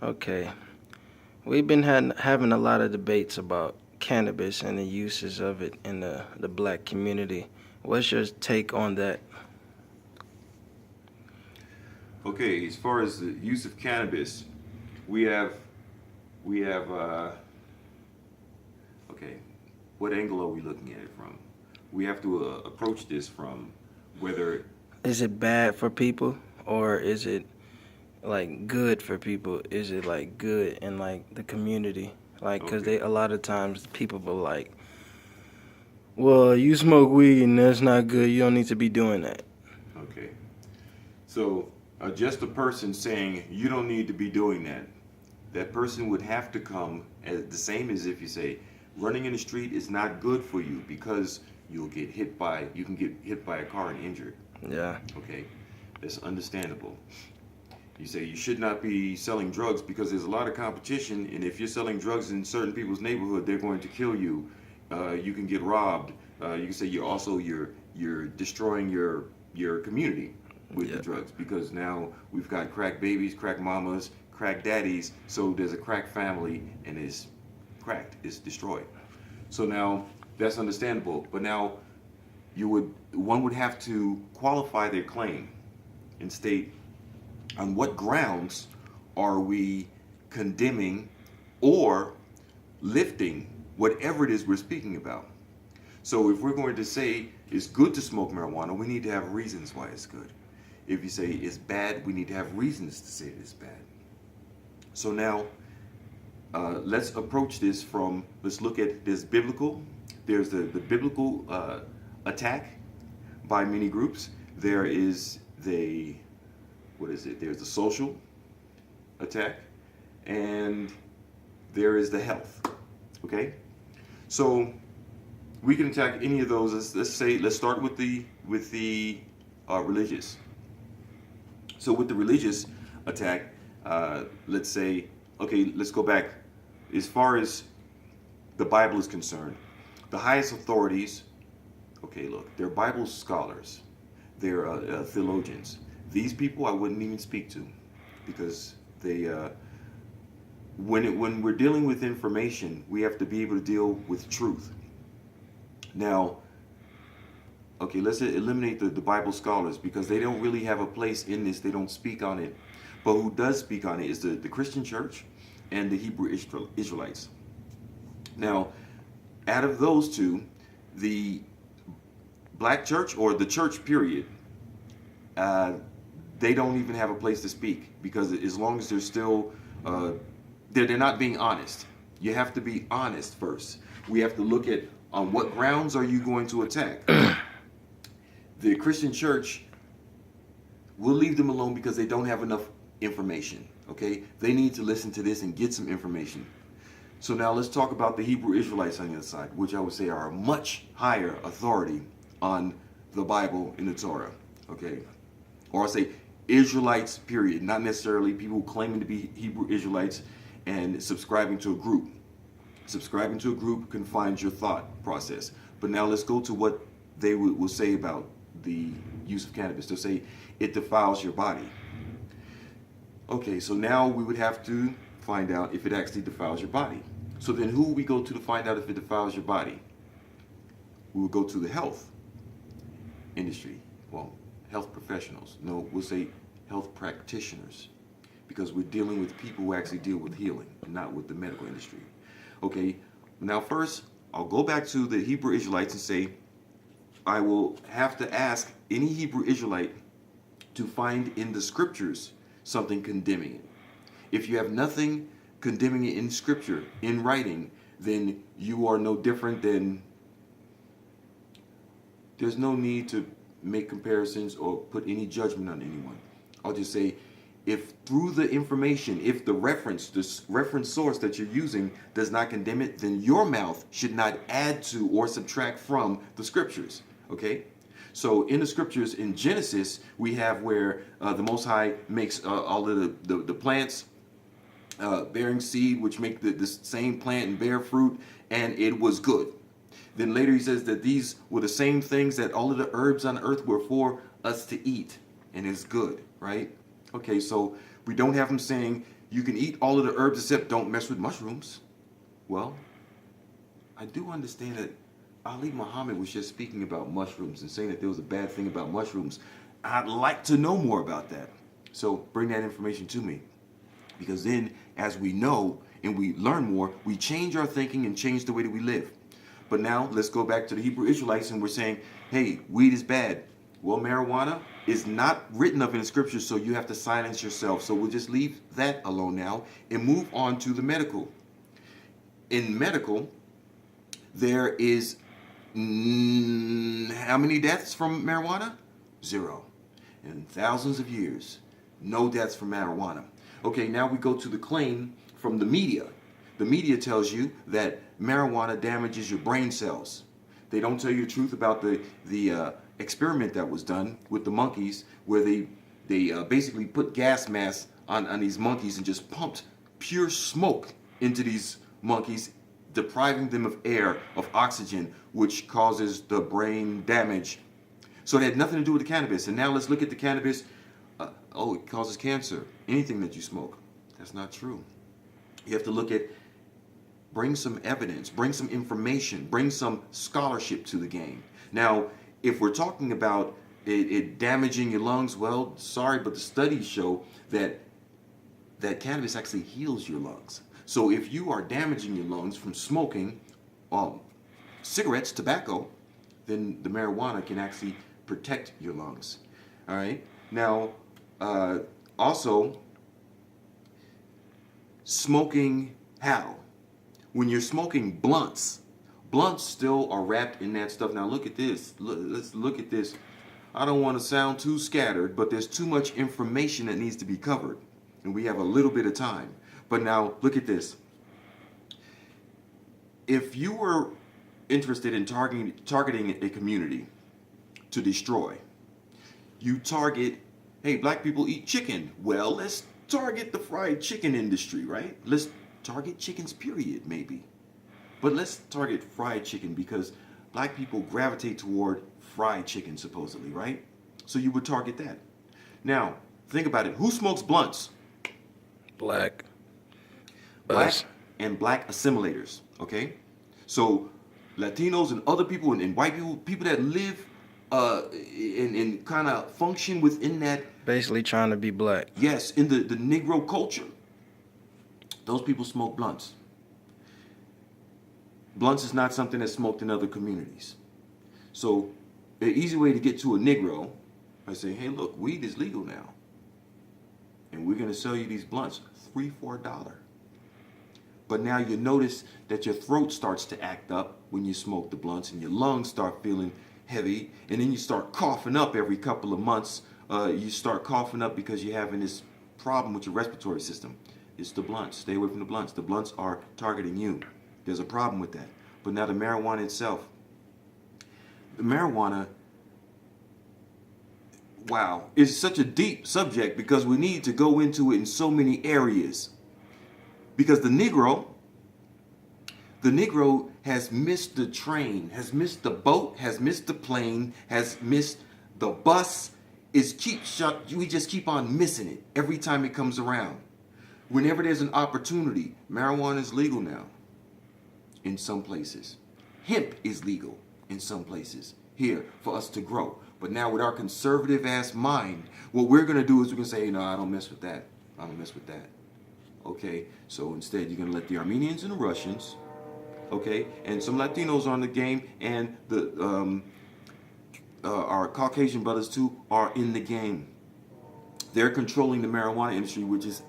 Okay. We've been having a lot of debates about cannabis and the uses of it in the black community. What's your take on that? Okay, as far as the use of cannabis, we have we have okay, what angle are we looking at it from? We have to approach this from whether Is it bad for people or is it like good for people? Is it like good in like the community? Like, cause okay, they a lot of times people will like, well, you smoke weed and that's not good. You don't need to be doing that. okay. So just a person saying you don't need to be doing that, that person would have to come as the same as if you say running in the street is not good for you because you can get hit by a car and injured. Yeah, Okay, that's understandable. You say you should not be selling drugs because there's a lot of competition, and if you're selling drugs in certain people's neighborhood, they're going to kill you. You can get robbed. You can say you're destroying your community with the yeah, drugs because now we've got crack babies, crack mamas, crack daddies. So there's a crack family, and it's cracked. It's destroyed. So now that's understandable. But now one would have to qualify their claim and state on what grounds are we condemning or lifting whatever it is we're speaking about. So if we're going to say it's good to smoke marijuana, we need to have reasons why it's good. If you say it's bad, we need to have reasons to say it's bad. So now let's approach this from, let's look at this biblical. There's the biblical attack by many groups. There is the, what is it? There's the social attack, and there is the health. Okay, so we can attack any of those. Let's start with the religious. So with the religious attack, let's say, okay, let's go back as far as the Bible is concerned. The highest authorities, okay, look, they're Bible scholars, they're theologians. These people I wouldn't even speak to because they when we're dealing with information, we have to be able to deal with truth. Now, okay, let's eliminate the Bible scholars because they don't really have a place in this. They don't speak on it. But who does speak on it is the Christian church and the Hebrew Israelites. Now, out of those two, the black church or the church period, uh, they don't even have a place to speak because as long as they're still, they're not being honest. You have to be honest first. We have to look at on what grounds are you going to attack. The Christian church will leave them alone because they don't have enough information. Okay, they need to listen to this and get some information. So now let's talk about the Hebrew Israelites on the other side, which I would say are a much higher authority on the Bible and the Torah. Okay, or I'll say Israelites, period. Not necessarily people claiming to be Hebrew Israelites and subscribing to a group. Subscribing to a group confines your thought process. But now let's go to what they will say about the use of cannabis. They'll say it defiles your body. Okay, so now we would have to find out if it actually defiles your body. So then who we go to find out if it defiles your body? We will go to the health industry. Well, health professionals. No, we'll say health practitioners because we're dealing with people who actually deal with healing and not with the medical industry. Okay, now first I'll go back to the Hebrew Israelites and say I will have to ask any Hebrew Israelite to find in the scriptures something condemning it. If you have nothing condemning it in scripture, in writing, then you are no different than, there's no need to make comparisons or put any judgment on anyone. I'll just say, if through the information, if the reference source that you're using does not condemn it, then your mouth should not add to or subtract from the scriptures. Okay? So in the scriptures in Genesis, we have where the Most High makes all of the plants bearing seed, which make the same plant and bear fruit, and it was good. Then later he says that these were the same things that all of the herbs on earth were for us to eat, and it's good, right? Okay, so we don't have him saying You can eat all of the herbs except don't mess with mushrooms. Well, I do understand that Ali Muhammad was just speaking about mushrooms and saying that there was a bad thing about mushrooms. I'd like to know more about that. So bring that information to me. Because then, as we know and we learn more, we change our thinking and change the way that we live. But now, let's go back to the Hebrew Israelites, and we're saying, hey, weed is bad. Well, marijuana is not written of in the scriptures, so you have to silence yourself. So we'll just leave that alone now and move on to the medical. In medical, there is how many deaths from marijuana? 0. In thousands of years, no deaths from marijuana. Okay, now we go to the claim from the media. The media tells you that marijuana damages your brain cells. They don't tell you the truth about the experiment that was done with the monkeys, where they basically put gas masks on these monkeys and just pumped pure smoke into these monkeys, depriving them of air, of oxygen, which causes the brain damage. So it had nothing to do with the cannabis. And now let's look at the cannabis. It causes cancer. Anything that you smoke. That's not true. You have to look at, bring some evidence, bring some information, bring some scholarship to the game. Now, if we're talking about it damaging your lungs, well, sorry, but the studies show that cannabis actually heals your lungs. So if you are damaging your lungs from smoking cigarettes, tobacco, then the marijuana can actually protect your lungs. All right. Now, also, smoking how? When you're smoking blunts still are wrapped in that stuff. Now look at this. Let's look at this. I don't want to sound too scattered, but there's too much information that needs to be covered, and we have a little bit of time. But now look at this. If you were interested in targeting a community to destroy, you target, hey, black people eat chicken. Well, let's target the fried chicken industry, right? Let's target chickens, period, maybe. But let's target fried chicken because black people gravitate toward fried chicken, supposedly, right? So you would target that. Now, think about it. Who smokes blunts? Black. Black Us. and black assimilators, okay? So Latinos and other people and white people that live and kind of function within that. Basically trying to be black. Yes, in the Negro culture. Those people smoke blunts. Blunts is not something that's smoked in other communities. So an easy way to get to a Negro by saying, hey, look, weed is legal now. And we're going to sell you these blunts, $3 for $1. But now you notice that your throat starts to act up when you smoke the blunts and your lungs start feeling heavy. And then you start coughing up every couple of months. You start coughing up because you're having this problem with your respiratory system. It's the blunts. Stay away from the blunts. The blunts are targeting you. There's a problem with that. But now the marijuana itself. The marijuana, wow, is such a deep subject because we need to go into it in so many areas. Because the Negro has missed the train, has missed the boat, has missed the plane, has missed the bus. We just keep on missing it every time it comes around. Whenever there's an opportunity, marijuana is legal now in some places. Hemp is legal in some places here for us to grow. But now with our conservative ass mind, what we're going to do is we're going to say, no, I don't mess with that. I don't mess with that. Okay, so instead you're going to let the Armenians and the Russians, okay, and some Latinos on the game, and our Caucasian brothers too are in the game. They're controlling the marijuana industry, which is,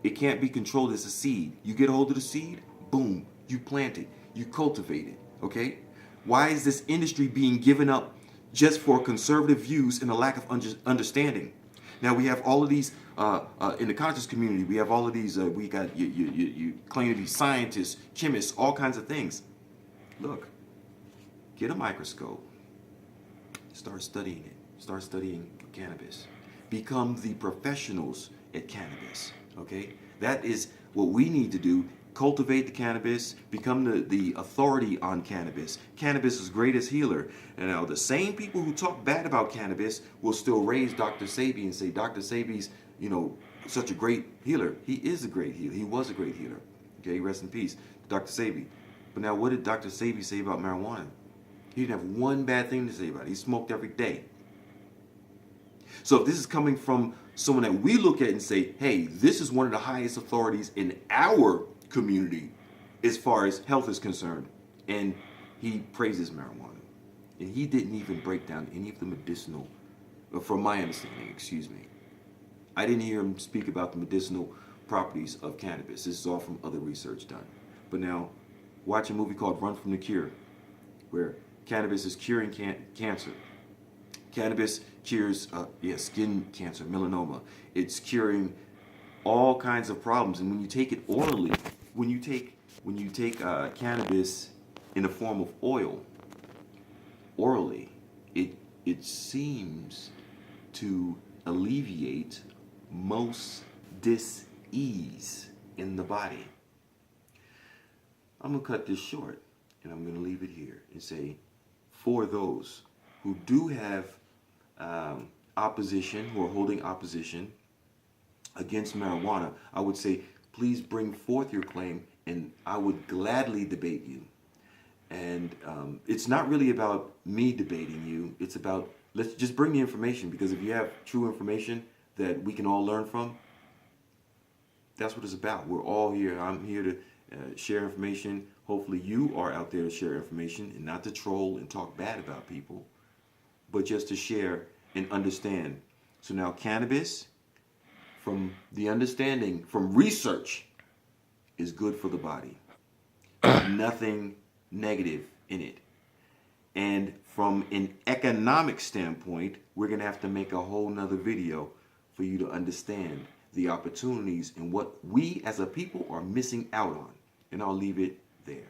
it can't be controlled as a seed. You get a hold of the seed, boom, you plant it, you cultivate it, okay? Why is this industry being given up just for conservative views and a lack of understanding? Now we have all of these in the conscious community. We have all of these. We got you claim to be scientists, chemists, all kinds of things. Look, get a microscope. Start studying it. Start studying cannabis. Become the professionals at cannabis. Okay, that is what we need to do. Cultivate the cannabis, become the authority on cannabis. Cannabis is greatest healer. And now the same people who talk bad about cannabis will still raise Dr. Sebi and say Dr. Sebi's, such a great healer. He is a great healer. He was a great healer. Okay, rest in peace, Dr. Sebi. But now, what did Dr. Sebi say about marijuana? He didn't have one bad thing to say about it. He smoked every day. So if this is coming from someone that we look at and say, hey, this is one of the highest authorities in our community as far as health is concerned, and he praises marijuana, and he didn't even break down any of the medicinal, from my understanding, excuse me. I didn't hear him speak about the medicinal properties of cannabis. This is all from other research done. But now, watch a movie called Run from the Cure, where cannabis is curing cancer. Cannabis cures skin cancer, melanoma. It's curing all kinds of problems. And when you take it orally, when you take cannabis in the form of oil, orally, it seems to alleviate most dis-ease in the body. I'm going to cut this short, and I'm going to leave it here and say, for those who do have opposition, who are holding opposition against marijuana, I would say, please bring forth your claim, and I would gladly debate you. And it's not really about me debating you. It's about, let's just bring the information, because if you have true information that we can all learn from, that's what it's about. We're all here. I'm here to share information. Hopefully you are out there to share information and not to troll and talk bad about people, but just to share and understand. So now cannabis, from the understanding, from research, is good for the body. Nothing negative in it. And from an economic standpoint, we're going to have to make a whole nother video for you to understand the opportunities and what we as a people are missing out on. And I'll leave it there.